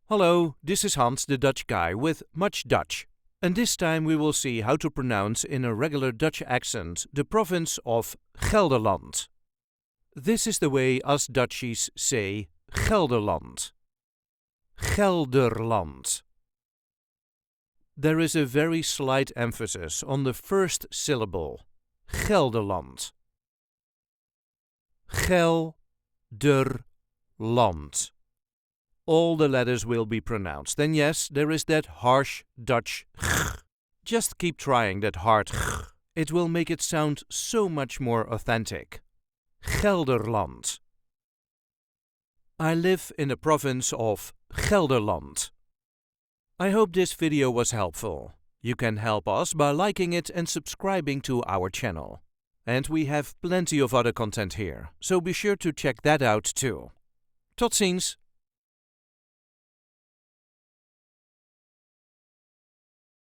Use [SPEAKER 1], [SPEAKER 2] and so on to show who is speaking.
[SPEAKER 1] Hello, this is Hans, the Dutch guy with much Dutch. And this time we will see how to pronounce in a regular Dutch accent the province of Gelderland. This is the way us Dutchies say Gelderland. Gelderland. There is a very slight emphasis on the first syllable, Gelderland. Gel-der-land. All the letters will be pronounced, and yes, there is that harsh Dutch g. Just keep trying that hard g. It will make it sound so much more authentic. Gelderland. I live in the province of Gelderland. I hope this video was helpful. You can help us by liking it and subscribing to our channel. And we have plenty of other content here, so be sure to check that out too. Tot ziens!